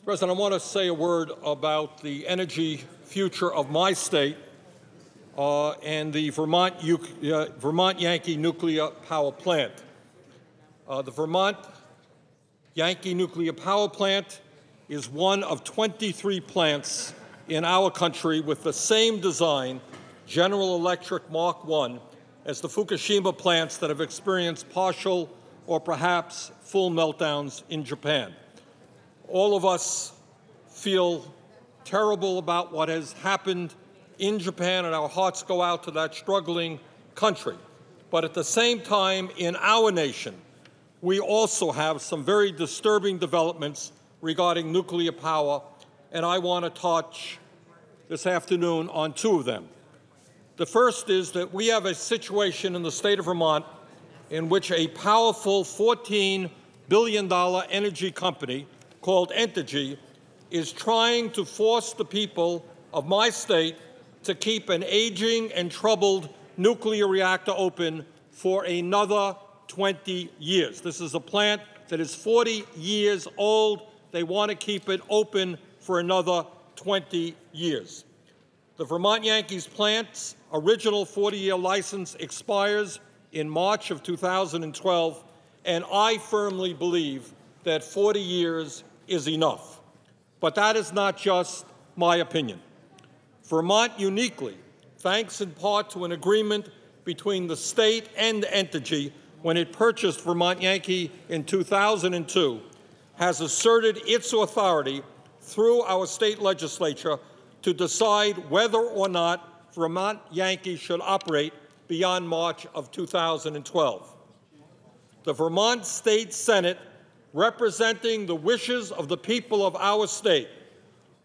President, I want to say a word about the energy future of my state and the Vermont Yankee nuclear power plant. The Vermont Yankee nuclear power plant is one of 23 plants in our country with the same design, General Electric Mark I, as the Fukushima plants that have experienced partial or perhaps full meltdowns in Japan. All of us feel terrible about what has happened in Japan, and our hearts go out to that struggling country. But at the same time, in our nation, we also have some very disturbing developments regarding nuclear power, and I want to touch this afternoon on two of them. The first is that we have a situation in the state of Vermont in which a powerful $14 billion energy company called Entergy is trying to force the people of my state to keep an aging and troubled nuclear reactor open for another 20 years. This is a plant that is 40 years old. They want to keep it open for another 20 years. The Vermont Yankees plant's original 40-year license expires in March of 2012, and I firmly believe that 40 years is enough. But that is not just my opinion. Vermont uniquely, thanks in part to an agreement between the state and Entergy when it purchased Vermont Yankee in 2002, has asserted its authority through our state legislature to decide whether or not Vermont Yankee should operate beyond March of 2012. The Vermont State Senate, representing the wishes of the people of our state,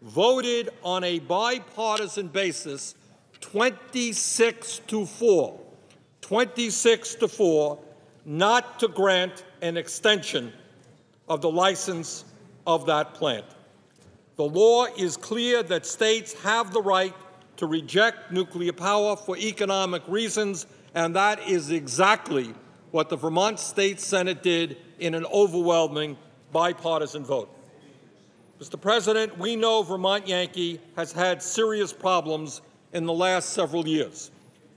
voted on a bipartisan basis 26-4, not to grant an extension of the license of that plant. The law is clear that states have the right to reject nuclear power for economic reasons, and that is exactly what the Vermont State Senate did in an overwhelming bipartisan vote. Mr. President, we know Vermont Yankee has had serious problems in the last several years,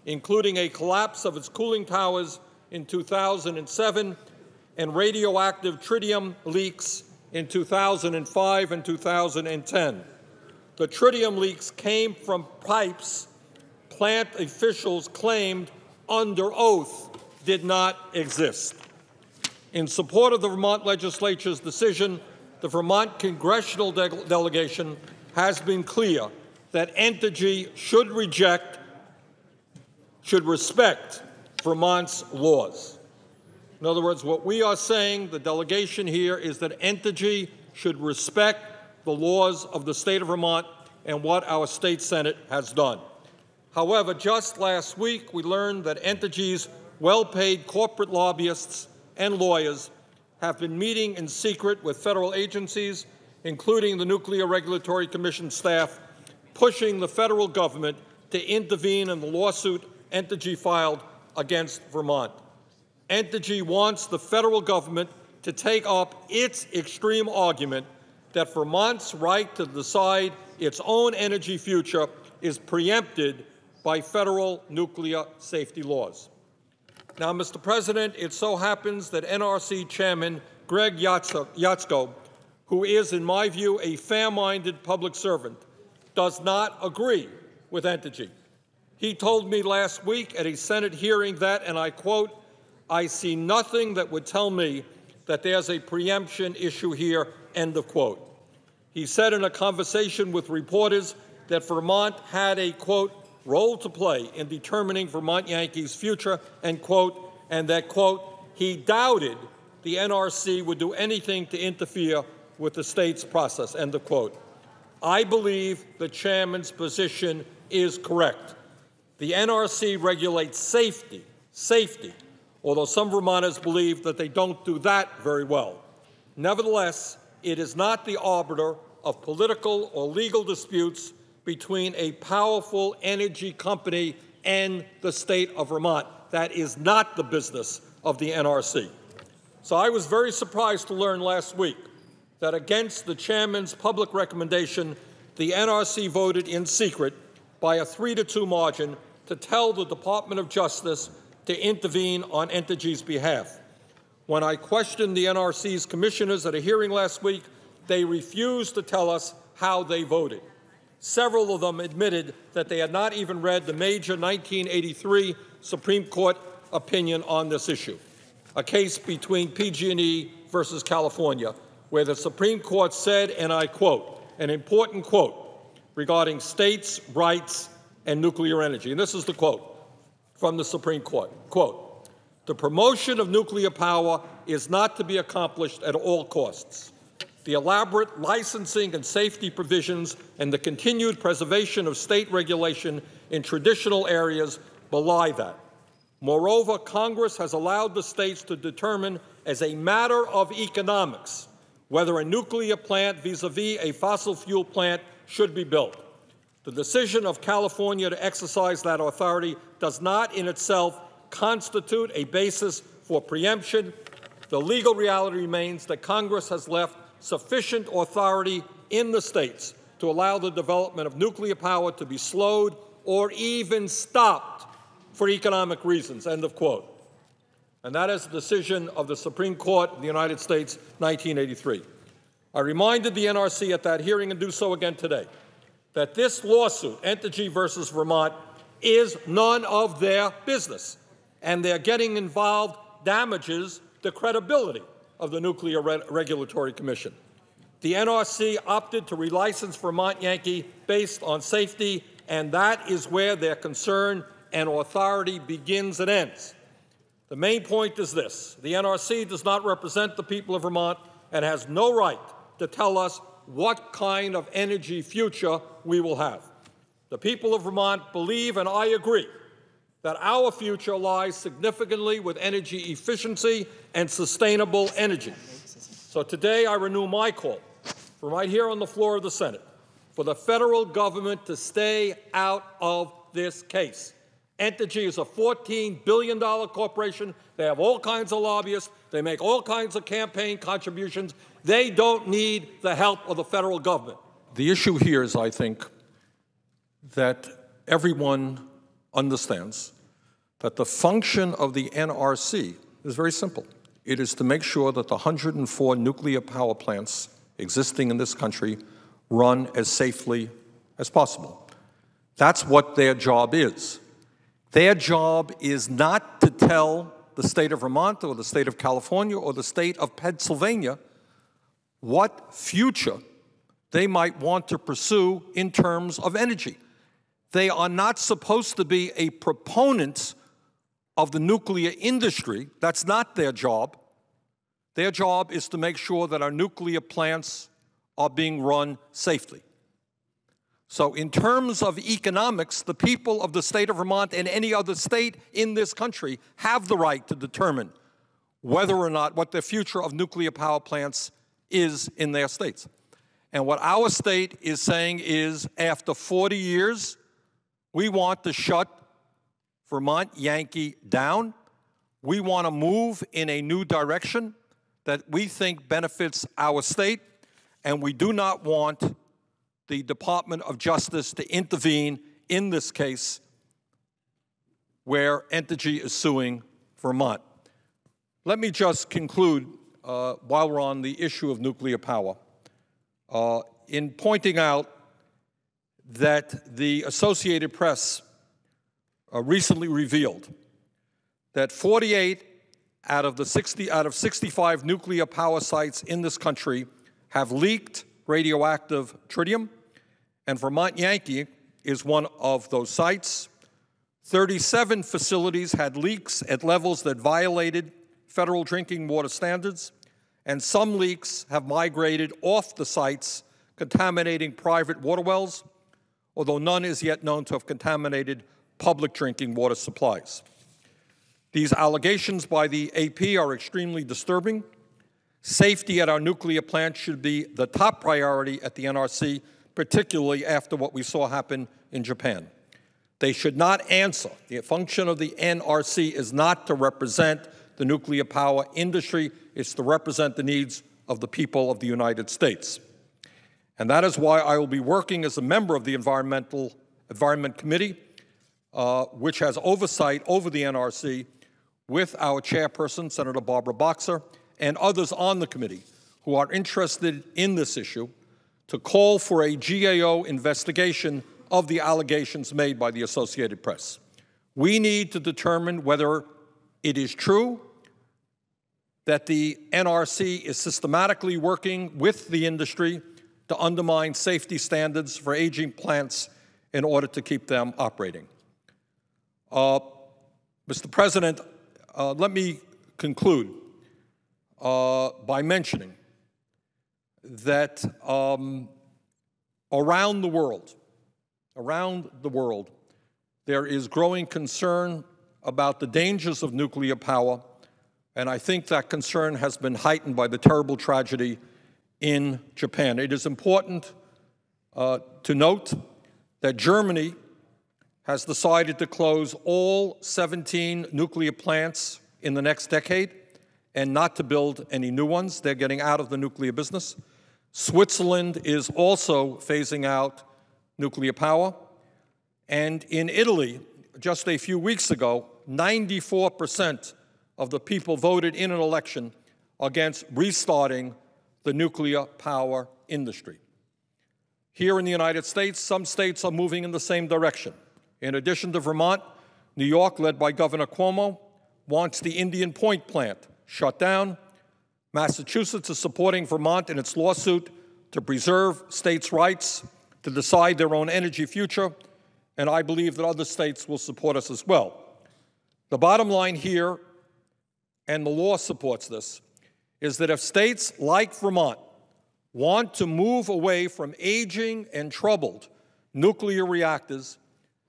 including a collapse of its cooling towers in 2007 and radioactive tritium leaks in 2005 and 2010. The tritium leaks came from pipes plant officials claimed under oath did not exist. In support of the Vermont legislature's decision, the Vermont congressional delegation has been clear that Entergy should respect Vermont's laws. In other words, what we are saying, the delegation here, is that Entergy should respect the laws of the state of Vermont and what our state Senate has done. However, just last week, we learned that Entergy's well-paid corporate lobbyists and lawyers have been meeting in secret with federal agencies, including the Nuclear Regulatory Commission staff, pushing the federal government to intervene in the lawsuit Entergy filed against Vermont. Entergy wants the federal government to take up its extreme argument that Vermont's right to decide its own energy future is preempted by federal nuclear safety laws. Now, Mr. President, it so happens that NRC Chairman Greg Yatsko, who is, in my view, a fair-minded public servant, does not agree with Entergy. He told me last week at a Senate hearing that, and I quote, "I see nothing that would tell me that there's a preemption issue here," end of quote. He said in a conversation with reporters that Vermont had a, quote, "role to play in determining Vermont Yankees' future," end quote, and that, quote, he doubted the NRC would do anything to interfere with the state's process, end of quote. I believe the chairman's position is correct. The NRC regulates safety, although some Vermonters believe that they don't do that very well. Nevertheless, it is not the arbiter of political or legal disputes between a powerful energy company and the state of Vermont. That is not the business of the NRC. So I was very surprised to learn last week that against the chairman's public recommendation, the NRC voted in secret by a 3-2 margin to tell the Department of Justice to intervene on Entergy's behalf. When I questioned the NRC's commissioners at a hearing last week, they refused to tell us how they voted. Several of them admitted that they had not even read the major 1983 Supreme Court opinion on this issue, a case between PG&E versus California, where the Supreme Court said, and I quote, an important quote regarding states' rights and nuclear energy. And this is the quote from the Supreme Court. Quote, the promotion of nuclear power is not to be accomplished at all costs. The elaborate licensing and safety provisions and the continued preservation of state regulation in traditional areas belie that. Moreover, Congress has allowed the states to determine as a matter of economics whether a nuclear plant vis-a-vis a fossil fuel plant should be built. The decision of California to exercise that authority does not in itself constitute a basis for preemption. The legal reality remains that Congress has left sufficient authority in the states to allow the development of nuclear power to be slowed or even stopped for economic reasons, end of quote. And that is the decision of the Supreme Court of the United States, 1983. I reminded the NRC at that hearing, and do so again today, that this lawsuit, Entergy versus Vermont, is none of their business, and they're getting involved damages the credibility of the Nuclear Regulatory Commission. The NRC opted to relicense Vermont Yankee based on safety, and that is where their concern and authority begins and ends. The main point is this: the NRC does not represent the people of Vermont and has no right to tell us what kind of energy future we will have. The people of Vermont believe, and I agree, that our future lies significantly with energy efficiency and sustainable energy. So today I renew my call from right here on the floor of the Senate for the federal government to stay out of this case. Entergy is a $14 billion corporation. They have all kinds of lobbyists. They make all kinds of campaign contributions. They don't need the help of the federal government. The issue here is, I think, that everyone understands that the function of the NRC is very simple. It is to make sure that the 104 nuclear power plants existing in this country run as safely as possible. That's what their job is. Their job is not to tell the state of Vermont or the state of California or the state of Pennsylvania what future they might want to pursue in terms of energy. They are not supposed to be a proponent of the nuclear industry. That's not their job. Their job is to make sure that our nuclear plants are being run safely. So in terms of economics, the people of the state of Vermont and any other state in this country have the right to determine whether or not what the future of nuclear power plants is in their states. And what our state is saying is, after 40 years, we want to shut Vermont Yankee down. We want to move in a new direction that we think benefits our state, and we do not want the Department of Justice to intervene in this case where Entergy is suing Vermont. Let me just conclude while we're on the issue of nuclear power in pointing out that the Associated Press recently revealed that 48 out of 65 nuclear power sites in this country have leaked radioactive tritium, and Vermont Yankee is one of those sites. 37 facilities had leaks at levels that violated federal drinking water standards, and some leaks have migrated off the sites, contaminating private water wells, although none is yet known to have contaminated public drinking water supplies. These allegations by the AP are extremely disturbing. Safety at our nuclear plants should be the top priority at the NRC, particularly after what we saw happen in Japan. They should not answer. The function of the NRC is not to represent the nuclear power industry. It's to represent the needs of the people of the United States. And that is why I will be working as a member of the Environment Committee, which has oversight over the NRC, with our chairperson, Senator Barbara Boxer, and others on the committee who are interested in this issue, to call for a GAO investigation of the allegations made by the Associated Press. We need to determine whether it is true that the NRC is systematically working with the industry to undermine safety standards for aging plants in order to keep them operating. Mr. President, let me conclude by mentioning that around the world, there is growing concern about the dangers of nuclear power, and I think that concern has been heightened by the terrible tragedy in Japan. It is important to note that Germany has decided to close all 17 nuclear plants in the next decade and not to build any new ones. They're getting out of the nuclear business. Switzerland is also phasing out nuclear power. And in Italy, just a few weeks ago, 94% of the people voted in an election against restarting the nuclear power industry. Here in the United States, some states are moving in the same direction. In addition to Vermont, New York, led by Governor Cuomo, wants the Indian Point plant shut down. Massachusetts is supporting Vermont in its lawsuit to preserve states' rights to decide their own energy future, and I believe that other states will support us as well. The bottom line here, and the law supports this, is that if states like Vermont want to move away from aging and troubled nuclear reactors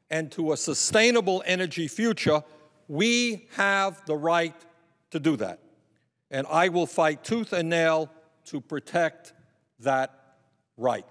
and to a sustainable energy future, we have the right to do that. And I will fight tooth and nail to protect that right.